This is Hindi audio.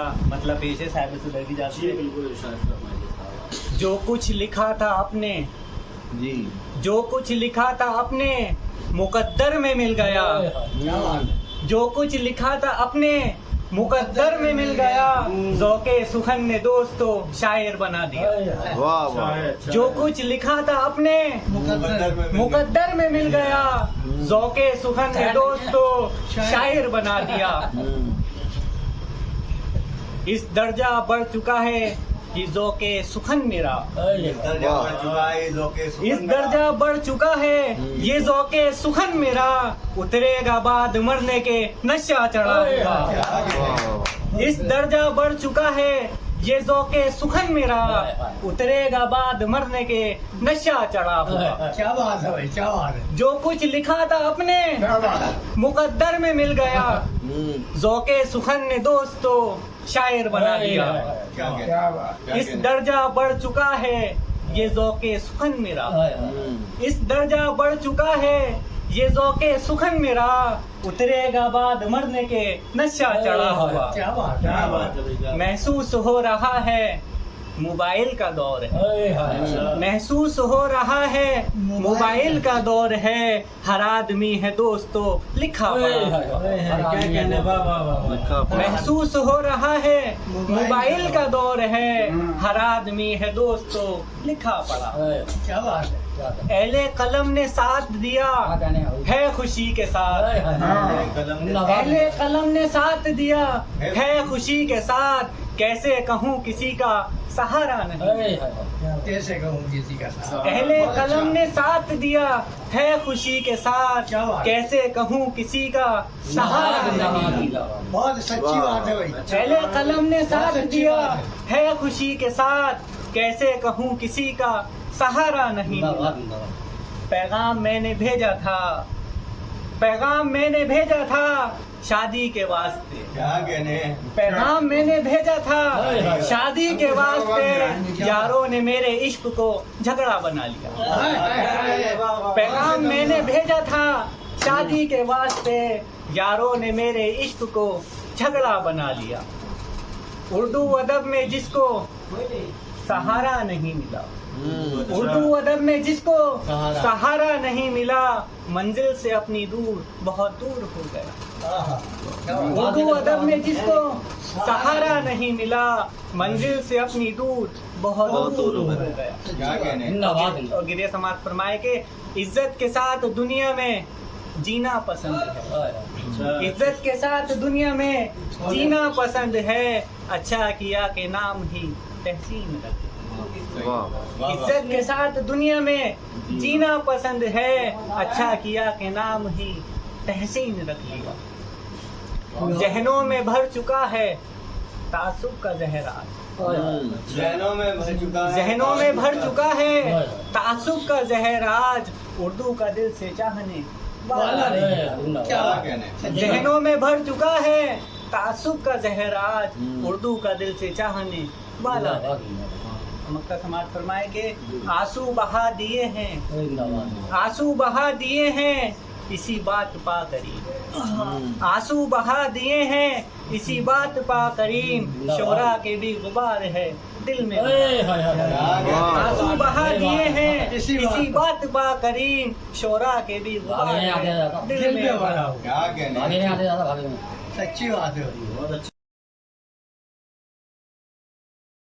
का मतलब पेश है साहिब सुदर की जाती है। बिल्कुल इरशाद फरमाइए। जो कुछ लिखा था आपने, जी जो कुछ लिखा था आपने मुकद्दर में मिल गया। जो कुछ लिखा था अपने मुकद्दर में मिल गया। ज़ौक़े सुखन ने दोस्तों शायर बना दिया। वाह वाह। जो कुछ लिखा था अपने मुकद्दर में मिल गया। ज़ौक़े सुखन ने दोस्तों शायर बना दिया। इस दर्जा बढ़ चुका है कि ज़ौक़े सुखन मेरा। इस दर्जा बढ़ चुका है ये ज़ौक़े सुखन मेरा। उतरेगा बाद मरने के नशा चढ़ा हुआ। इस दर्जा बढ़ चुका है ये ज़ौक़े सुखन मेरा। उतरेगा बाद मरने के नशा चढ़ा हुआ। क्या बात है भाई, क्या बात है। जो कुछ लिखा था अपने मुकद्दर में मिल गया। ज़ौक़े सुखन ने दोस्तों शायर बना दिया। क्या बात। इस दर्जा बढ़ चुका है ये ज़ौक़े सुखन मेरा। इस दर्जा बढ़ चुका है ये ज़ौक़े सुखन मेरा। उतरेगा बाद मरने के नशा चढ़ा हुआ। क्या बात, क्या बात। महसूस हो रहा है मोबाइल का दौर है। महसूस हो रहा है मोबाइल का दौर है। हर आदमी है दोस्तों लिखा पढ़ा। महसूस हो रहा है मोबाइल का दौर है। हर आदमी है दोस्तों लिखा पढ़ा। क्या बात है। अहले कलम ने साथ दिया है खुशी के साथ। अहले कलम ने साथ दिया है खुशी के साथ। कैसे कहूँ किसी का सहारा नहीं। कैसे कहूँ किसी का साथ। अहले कलम ने साथ दिया है खुशी के साथ। क्या बात। कैसे कहूँ किसी का सहारा नहीं। बहुत सच्ची बात है भाई। अहले कलम ने साथ दिया है खुशी के साथ। कैसे कहूँ किसी का सहारा नहीं। पैगाम मैंने भेजा था, पैगाम मैंने भेजा था शादी के वास्ते। क्या कहने। पैगाम मैंने भेजा था शादी के वास्ते। यारों ने मेरे इश्क को झगड़ा बना लिया। पैगाम मैंने भेजा था शादी के वास्ते। यारों ने मेरे इश्क को झगड़ा बना लिया। उर्दू अदब में जिसको सहारा नहीं मिला। उर्दू अदब में जिसको सहारा नहीं मिला। मंजिल से अपनी दूर बहुत दूर हो गया। उर्दू अदब में जिसको सहारा नहीं मिला। मंजिल से अपनी दूर बहुत दूर हो गया। क्या कहने। और गिरिया समाज फरमाए के इज्जत के साथ दुनिया में जीना पसंद है। इज्जत के साथ दुनिया में जीना पसंद है। अच्छा किया के नाम ही तहसीन रखे। इज्जत के साथ दुनिया में जीना पसंद है। अच्छा किया के नाम ही तहसीन रख लिया। जहनों में भर चुका है तासुब का जहराज। जहनों में भर चुका है। जहनों में भर चुका है तासुब का जहराज। उर्दू का दिल से चाहने वाला नहीं। क्या कहने। जहनों में भर चुका है तासुब का जहराज। उर्दू का दिल से चाहने वाला नहीं। मक्का समाज फरमाए के आंसू बहा दिए हैं, आंसू बहा दिए हैं इसी बात पा करीम। आंसू बहा दिए हैं इसी बात पा करीम। शोरा के भी गुबार है दिल में। आंसू बहा दिए हैं इसी बात पा करीम। शोरा के भी गुबार है दिल में। क्या कहने। सच्ची बात है। बहुत अच्छा।